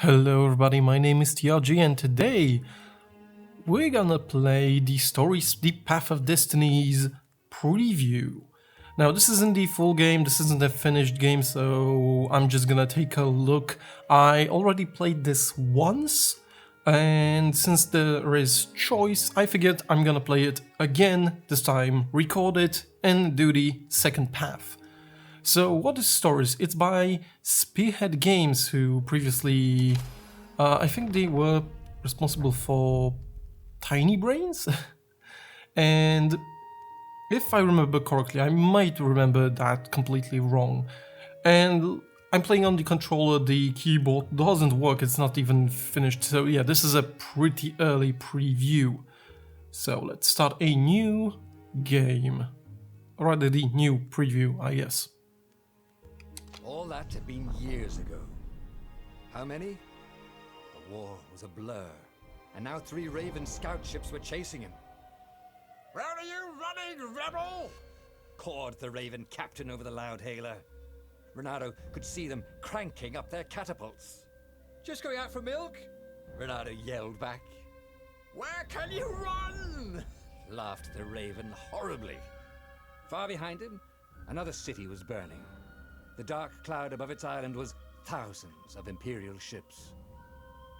Hello everybody, my name is TRG and today we're gonna play the Stories The Path of Destinies preview. Now this isn't the full game, this isn't a finished game, so I'm just gonna take a look. I already played this once, and since there is choice, I figured I'm gonna play it again, this time record it and do the second path. So what is Stories? It's by Spearhead Games, who previously, I think they were responsible for Tiny Brains? And if I remember correctly, I might remember that completely wrong. And I'm playing on the controller, the keyboard doesn't work, it's not even finished. So yeah, this is a pretty early preview. So let's start a new game. Or rather the new preview, I guess. All that had been years ago. How many? The war was a blur, and now 3 Raven scout ships were chasing him. "Where are you running, rebel?" cawed the Raven captain over the loud hailer. Reynardo could see them cranking up their catapults. "Just going out for milk?" Reynardo yelled back. "Where can you run?" laughed the Raven horribly. Far behind him, another city was burning. The dark cloud above its island was thousands of Imperial ships.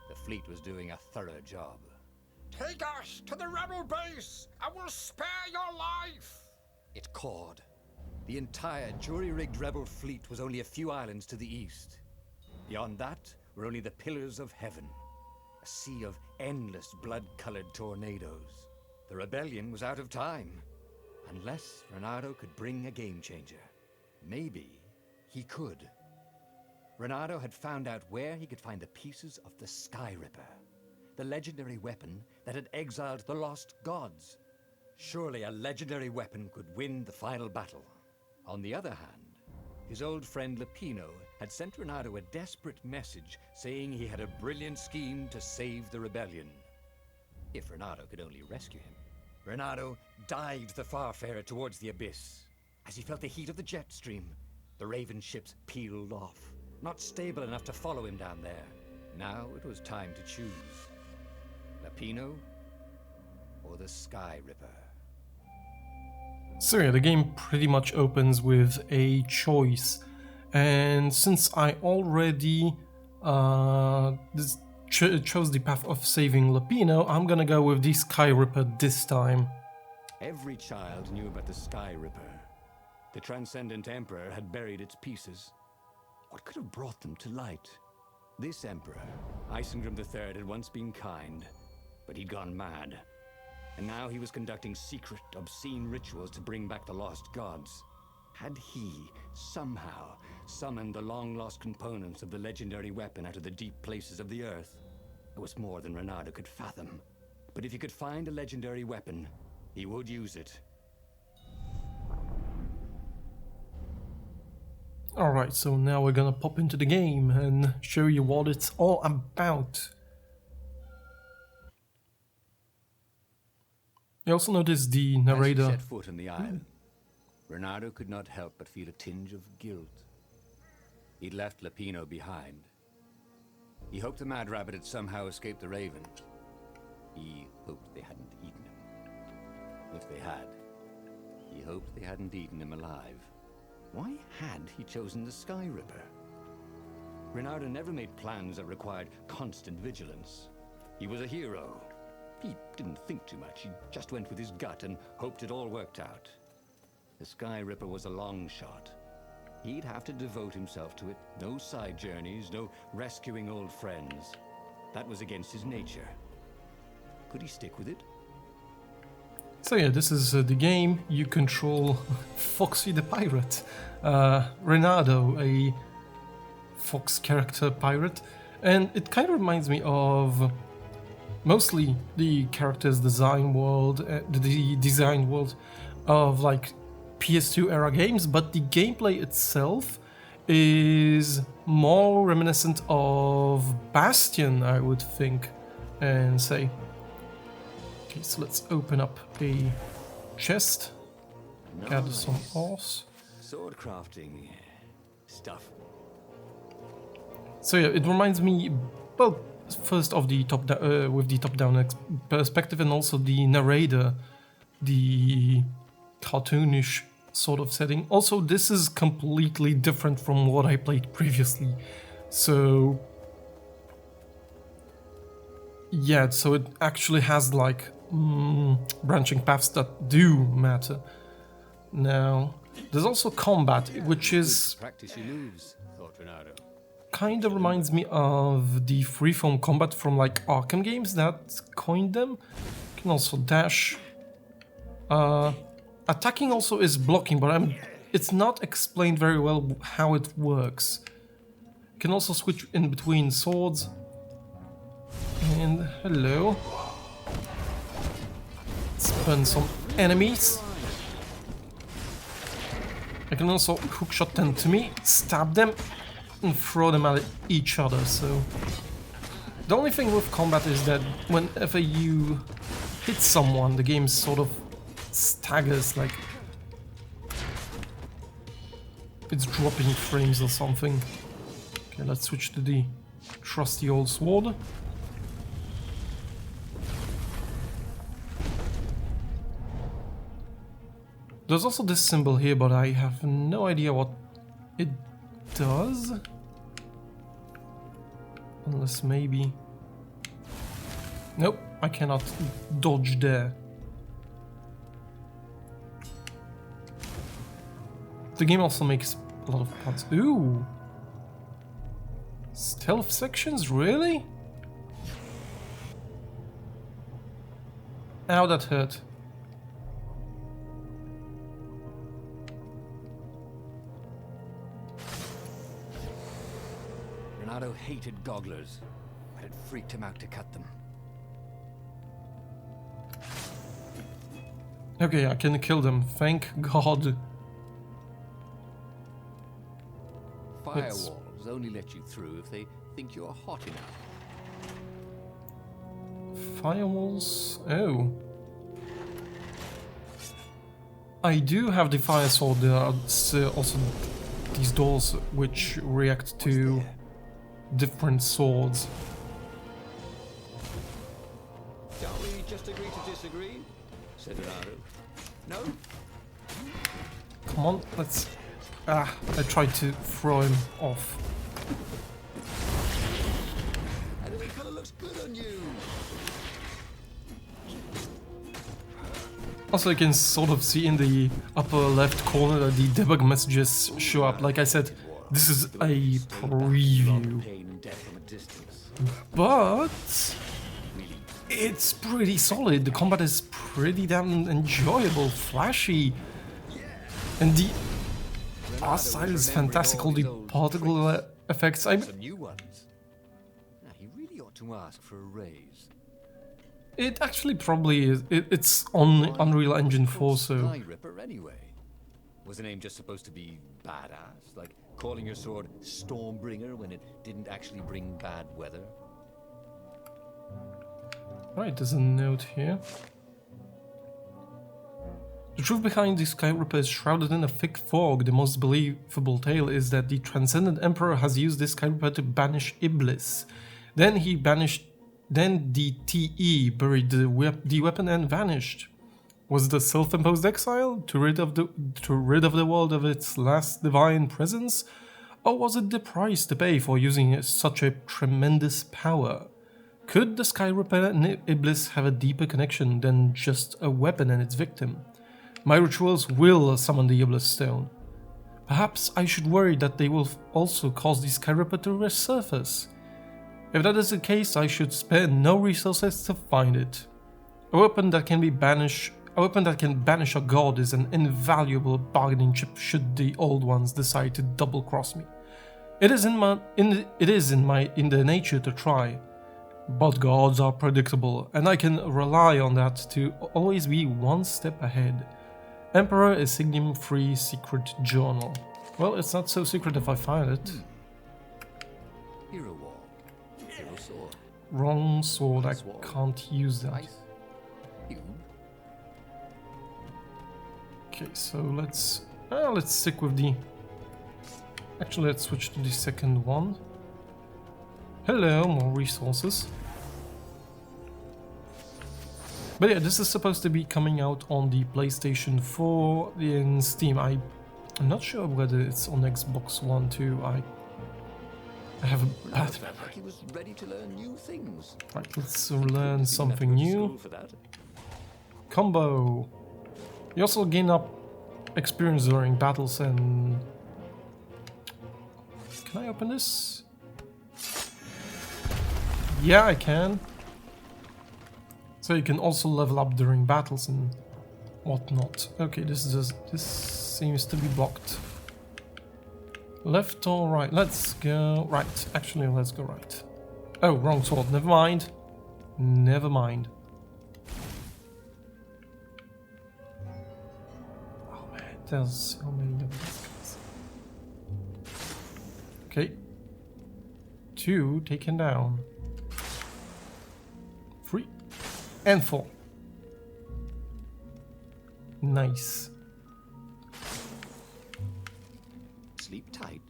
The fleet was doing a thorough job. "Take us to the rebel base, and we'll spare your life!" it cawed. The entire jury-rigged rebel fleet was only a few islands to the east. Beyond that were only the pillars of heaven, a sea of endless blood-colored tornadoes. The rebellion was out of time, unless Reynardo could bring a game-changer. Maybe he could. Reynardo had found out where he could find the pieces of the Sky Ripper, the legendary weapon that had exiled the lost gods. Surely a legendary weapon could win the final battle. On the other hand, his old friend Lapino had sent Reynardo a desperate message saying he had a brilliant scheme to save the rebellion. If Reynardo could only rescue him. Reynardo dived the Farfarer towards the abyss. As he felt the heat of the jet stream, the Raven ships peeled off, not stable enough to follow him down there. Now it was time to choose. Lapino or the Sky Ripper. So yeah, the game pretty much opens with a choice. And since I already chose the path of saving Lapino, I'm gonna go with the Sky Ripper this time. Every child knew about the Sky Ripper. The Transcendent Emperor had buried its pieces. What could have brought them to light? This Emperor, Isengrim III, had once been kind, but he'd gone mad. And now he was conducting secret, obscene rituals to bring back the lost gods. Had he, somehow, summoned the long-lost components of the legendary weapon out of the deep places of the earth? It was more than Reynardo could fathom. But if he could find a legendary weapon, he would use it. Alright, so now we're gonna pop into the game and show you what it's all about. You also notice the narrator. As he set foot on the island, Reynardo could not help but feel a tinge of guilt. He'd left Lapino behind. He hoped the Mad Rabbit had somehow escaped the Raven. He hoped they hadn't eaten him. If they had, he hoped they hadn't eaten him alive. Why had he chosen the Sky Ripper? Reynardo never made plans that required constant vigilance. He was a hero. He didn't think too much. He just went with his gut and hoped it all worked out. The Sky Ripper was a long shot. He'd have to devote himself to it. No side journeys, no rescuing old friends. That was against his nature. Could he stick with it? So yeah, this is the game. You control Foxy the pirate, Reynardo, a fox character pirate, and it kind of reminds me of mostly the character's design world, the design world of like PS2 era games, but the gameplay itself is more reminiscent of Bastion, I would think, and say. Okay, so let's open up a chest, gather some ores. Sword crafting stuff. So yeah, it reminds me well, first of the with the top-down perspective, and also the narrator, the cartoonish sort of setting. Also, this is completely different from what I played previously, so yeah, so it actually has like branching paths that do matter. Now, there's also combat, which is Practice your moves, thought Reynardo. kind of reminds me of the freeform combat from like Arkham games that coined them. You can also dash. Attacking also is blocking, but it's not explained very well how it works. You can also switch in between swords. And hello. Spin some enemies. I can also hookshot them to me, stab them, and throw them at each other. So the only thing with combat is that whenever you hit someone, the game sort of staggers, like it's dropping frames or something. Okay, let's switch to the trusty old sword. There's also this symbol here, but I have no idea what it does. Unless maybe... Nope, I cannot dodge there. The game also makes a lot of parts. Ooh! Stealth sections, really? Ow, that hurt. Reynardo hated gogglers, but it freaked him out to cut them. Okay, I can kill them, thank God. Firewalls only let you through if they think you're hot enough. Firewalls... oh. I do have the fire sword. There are also these doors which react to different swords. Shall we just agree to disagree? Said Reynardo. No? Come on, let's... Ah, I tried to throw him off. Enemy color looks good on you. Also, you can sort of see in the upper left corner that the debug messages show up. Like I said, this is a preview. But it's pretty solid. The combat is pretty damn enjoyable, flashy. And the art style is fantastic. All the particle effects. Some new ones. Now he really ought to ask for a raise. It actually probably is. It's on Unreal Engine 4, so... Ripper anyway. Was the name just supposed to be badass? Like calling your sword Stormbringer when it didn't actually bring bad weather? Right, there's a note here. The truth behind the Sky Ripper is shrouded in a thick fog. The most believable tale is that the Transcendent Emperor has used this Sky Ripper to banish Iblis. Then the TE buried the weapon and vanished. Was it a self-imposed exile to rid of the world of its last divine presence? Or was it the price to pay for using such a tremendous power? Could the Sky Ripper and Iblis have a deeper connection than just a weapon and its victim? My rituals will summon the Iblis Stone. Perhaps I should worry that they will also cause the Sky Ripper to resurface. If that is the case, I should spare no resources to find it. A weapon that can banish a god is an invaluable bargaining chip should the old ones decide to double-cross me. It is in their nature to try. But gods are predictable, and I can rely on that to always be one step ahead. Emperor Insignium Free Secret Journal. Well, it's not so secret if I find it. Hero wall. Hero sword. Wrong sword, I can't use that. Nice. You. Okay, so let's stick with the... Actually, let's switch to the second one. Hello, more resources. But yeah, this is supposed to be coming out on the PlayStation 4 in Steam. I'm not sure whether it's on Xbox One too. I have a bad memory. He was ready to learn new things. Right, let's learn something new. Combo. You also gain up experience during battles and... Can I open this? Yeah, I can. So you can also level up during battles and whatnot. Okay, this seems to be blocked. Left or right? Let's go right. Actually, let's go right. Oh, wrong sword. Never mind. Never mind. Oh man, there's so many of these guys. Okay. 2 taken down. 3 and 4. Nice. Sleep tight,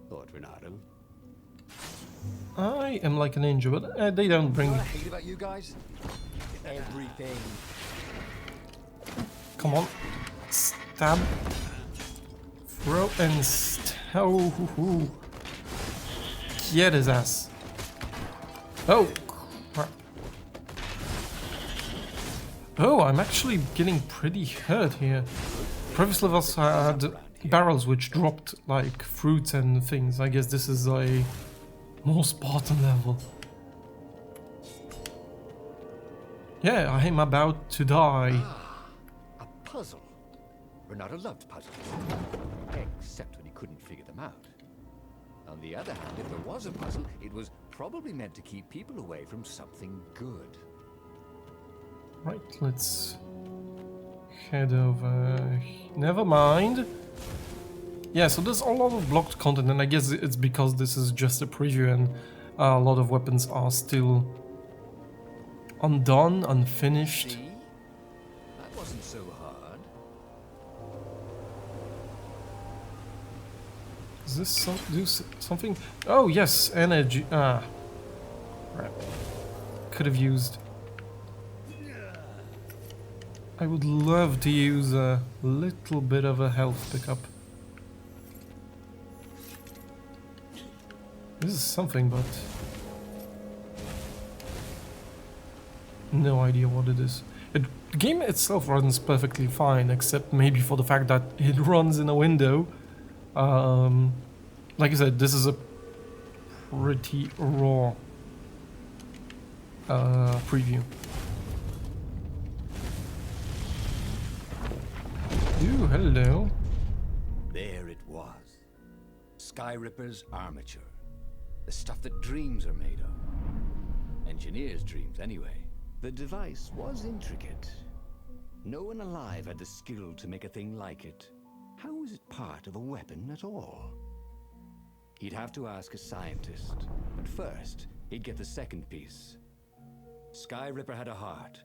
thought Reynardo. I am like a ninja, but they don't bring... What I hate about you guys? Everything. Come on. Stab. Throw and oh, get his ass. Oh, crap. Oh, I'm actually getting pretty hurt here. Previous levels had barrels which dropped like fruits and things. I guess this is a more Spartan level. Yeah, I'm about to die. A puzzle. Reynardo loved puzzles. Except when he couldn't figure them out. On the other hand, if there was a puzzle, it was probably meant to keep people away from something good. Right, let's head over. Never mind. Yeah, so there's a lot of blocked content, and I guess it's because this is just a preview and a lot of weapons are still undone, unfinished. See? That wasn't so hard. Is this do something? Oh yes, energy. Ah, crap. Could have used. I would love to use a little bit of a health pickup. This is something, but no idea what it is. The game itself runs perfectly fine, except maybe for the fact that it runs in a window. Like I said, this is a pretty raw preview. Ooh, hello. There it was. Skyripper's armature. The stuff that dreams are made of. Engineers' dreams, anyway. The device was intricate. No one alive had the skill to make a thing like it. How was it part of a weapon at all? He'd have to ask a scientist. But first, he'd get the second piece. Skyripper had a heart.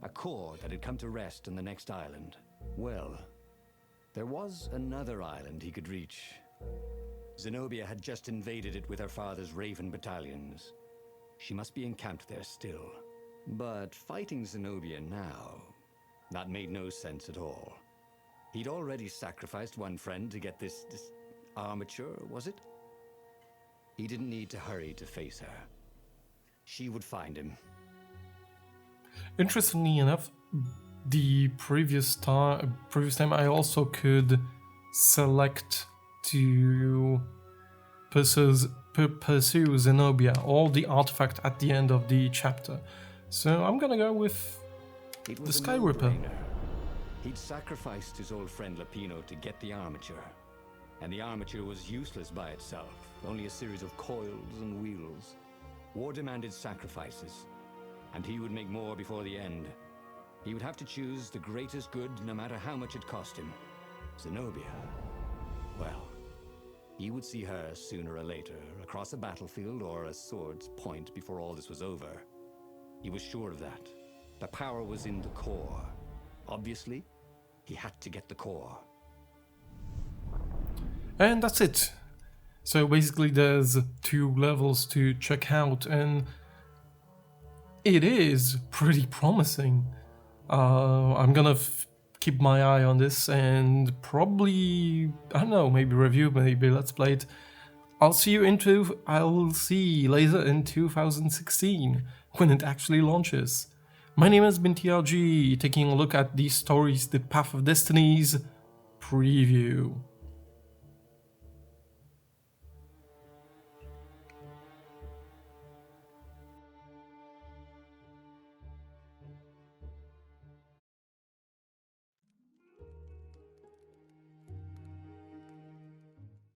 A core that had come to rest on the next island. Well, there was another island he could reach. Zenobia had just invaded it with her father's Raven battalions. She must be encamped there still. But fighting Zenobia now, that made no sense at all. He'd already sacrificed one friend to get this armature, was it? He didn't need to hurry to face her. She would find him. Interestingly enough, the previous time I also could select to pursue Zenobia, or the artifact at the end of the chapter. So I'm gonna go with the Skyripper. He'd sacrificed his old friend Lapino to get the armature. And the armature was useless by itself, only a series of coils and wheels. War demanded sacrifices, and he would make more before the end. He would have to choose the greatest good no matter how much it cost him. Zenobia. Well, he would see her sooner or later, across a battlefield or a sword's point before all this was over. He was sure of that. The power was in the core. Obviously, he had to get the core. And that's it. So basically there's 2 levels to check out, and it is pretty promising. I'm gonna keep my eye on this and probably, I don't know, maybe review, maybe let's play it. I'll see you later in 2016 when it actually launches. My name has been TRG, taking a look at these stories, The Path of Destinies preview.